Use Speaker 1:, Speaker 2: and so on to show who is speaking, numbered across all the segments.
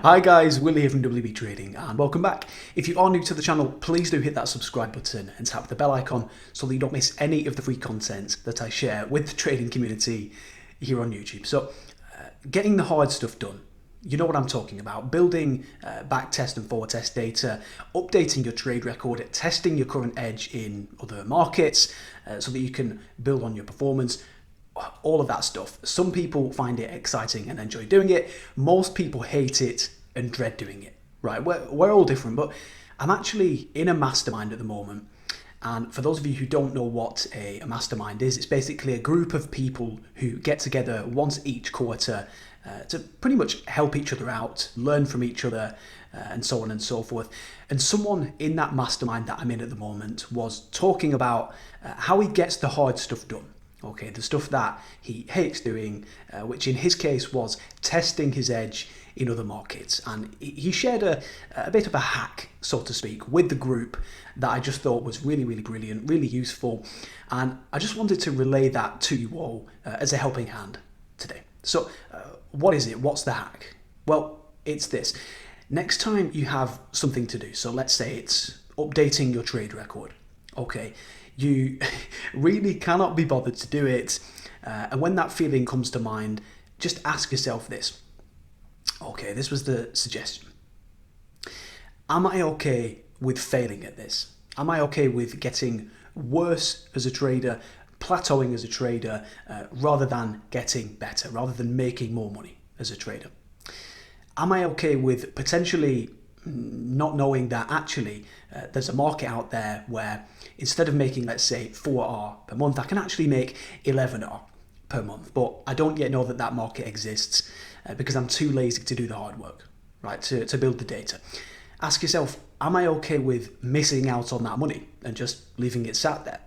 Speaker 1: Hi guys, Will here from WB Trading and welcome back. If you are new to the channel, please do hit that subscribe button and tap the bell icon so that you don't miss any of the free content that I share with the trading community here on YouTube. So, getting the hard stuff done. You know what I'm talking about. Building back test and forward test data, updating your trade record, testing your current edge in other markets so that you can build on your performance. All of that stuff. Some people find it exciting and enjoy doing it. Most people hate it and dread doing it, right? We're all different, but I'm actually in a mastermind at the moment. And for those of you who don't know what a mastermind is, it's basically a group of people who get together once each quarter to pretty much help each other out, learn from each other, and so on and so forth. And someone in that mastermind that I'm in at the moment was talking about how he gets the hard stuff done. Okay, the stuff that he hates doing, which in his case was testing his edge in other markets. And he shared a bit of a hack, so to speak, with the group that I just thought was really, really brilliant, really useful. And I just wanted to relay that to you all as a helping hand today. So what is it? What's the hack? Well, it's this. Next time you have something to do, so let's say it's updating your trade record. Okay, you really cannot be bothered to do it. And when that feeling comes to mind, just ask yourself this. Okay, this was the suggestion. Am I okay with failing at this? Am I okay with getting worse as a trader, plateauing as a trader, rather than getting better, rather than making more money as a trader? Am I okay with potentially not knowing that actually there's a market out there where instead of making, let's say, 4R per month, I can actually make 11R per month, but I don't yet know that that market exists because I'm too lazy to do the hard work, right, to build the data. Ask yourself, am I okay with missing out on that money and just leaving it sat there?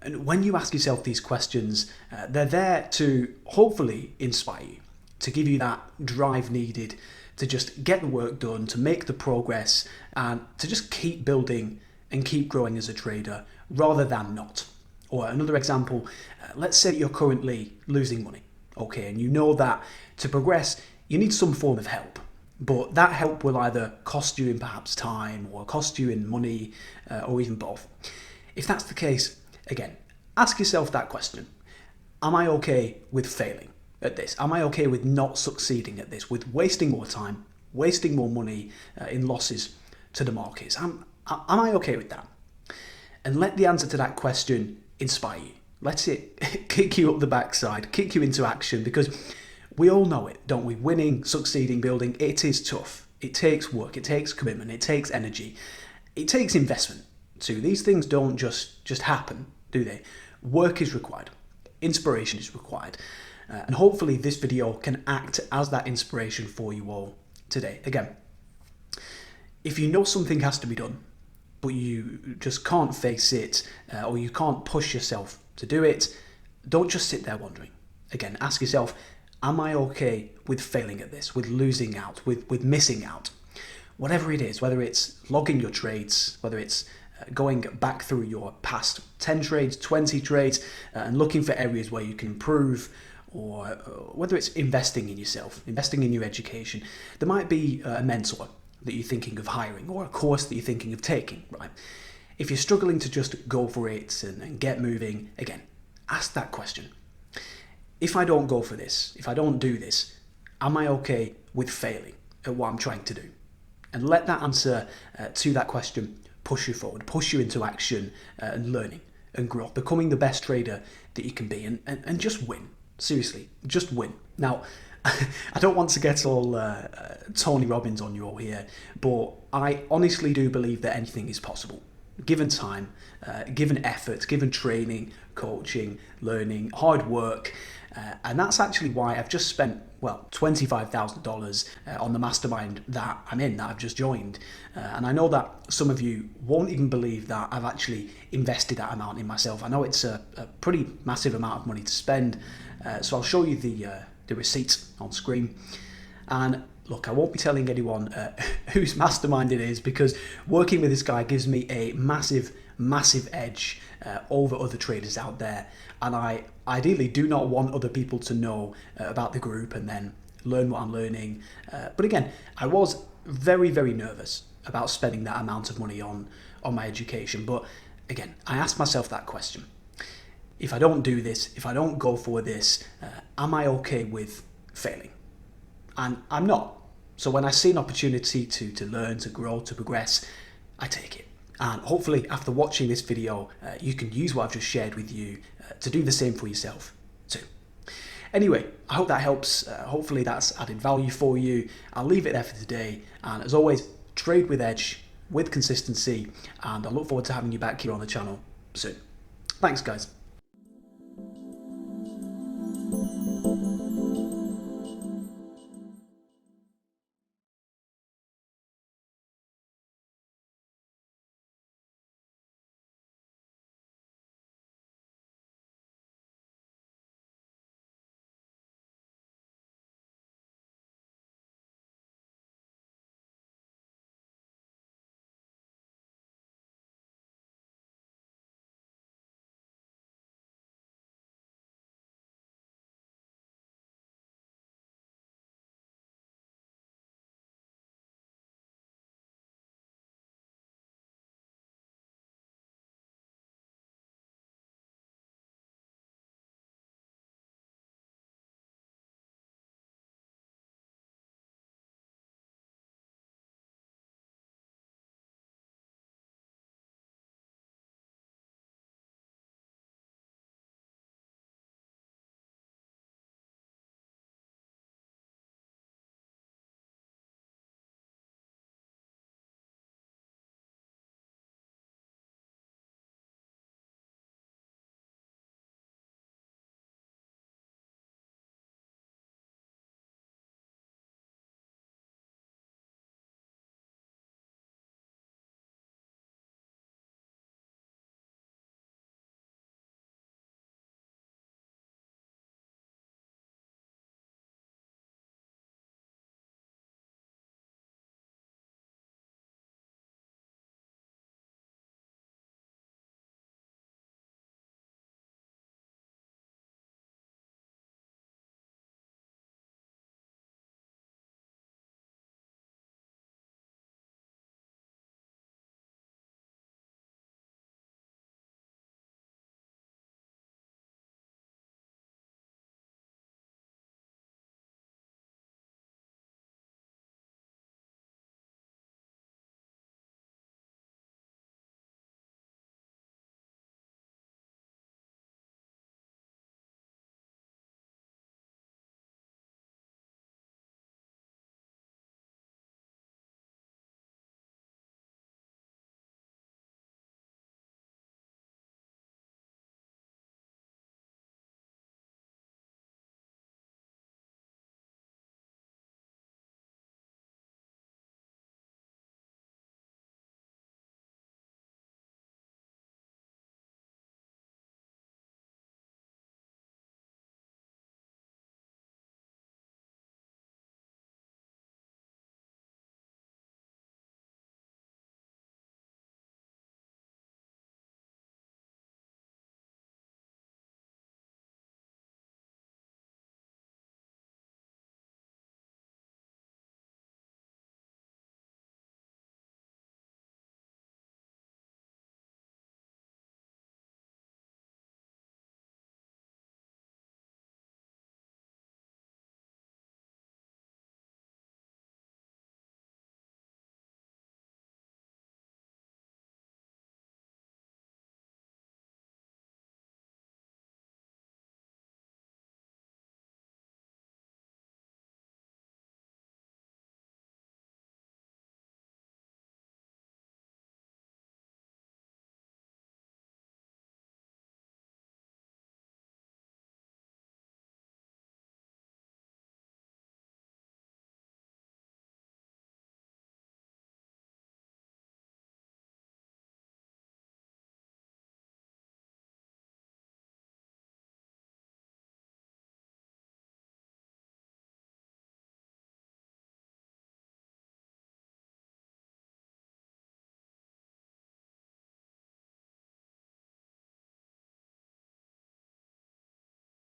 Speaker 1: And when you ask yourself these questions, they're there to hopefully inspire you, to give you that drive needed to just get the work done, to make the progress, and to just keep building and keep growing as a trader rather than not. Or another example, let's say you're currently losing money, okay, and you know that to progress, you need some form of help. But that help will either cost you in perhaps time or cost you in money or even both. If that's the case, again, ask yourself that question. Am I okay with failing at this? Am I okay with not succeeding at this, with wasting more time, wasting more money in losses to the markets? Am I okay with that? And let the answer to that question inspire you. Let it kick you up the backside, kick you into action, because we all know it, don't we? Winning, succeeding, building, it is tough. It takes work, it takes commitment, it takes energy, it takes investment too. These things don't just happen, do they? Work is required, inspiration is required. And hopefully this video can act as that inspiration for you all today. Again, if you know something has to be done, but you just can't face it, or you can't push yourself to do it, don't just sit there wondering. Again, ask yourself, am I okay with failing at this, with losing out, with missing out? Whatever it is, whether it's logging your trades, whether it's going back through your past 10 trades, 20 trades, and looking for areas where you can improve, or whether it's investing in yourself, investing in your education. There might be a mentor that you're thinking of hiring or a course that you're thinking of taking, right? If you're struggling to just go for it and get moving, again, ask that question. If I don't go for this, if I don't do this, am I okay with failing at what I'm trying to do? And let that answer to that question push you forward, push you into action and learning and growth, becoming the best trader that you can be, and just win. Seriously, just win. Now, I don't want to get all Tony Robbins on you all here, but I honestly do believe that anything is possible. Given time, given effort, given training, coaching, learning, hard work. And that's actually why I've just spent, well, $25,000 on the mastermind that I'm in, that I've just joined. And I know that some of you won't even believe that I've actually invested that amount in myself. I know it's a pretty massive amount of money to spend. So I'll show you the receipt on screen. And look, I won't be telling anyone whose mastermind it is, because working with this guy gives me a massive edge over other traders out there, and I ideally do not want other people to know about the group and then learn what I'm learning. But again, I was very, very nervous about spending that amount of money on my education. But again, I asked myself that question. If I don't do this, if I don't go for this, am I okay with failing? And I'm not. So when I see an opportunity to learn, to grow, to progress, I take it. And hopefully after watching this video, you can use what I've just shared with you to do the same for yourself too. Anyway, I hope that helps. Hopefully that's added value for you. I'll leave it there for today. And as always, trade with Edge, with consistency. And I look forward to having you back here on the channel soon. Thanks, guys.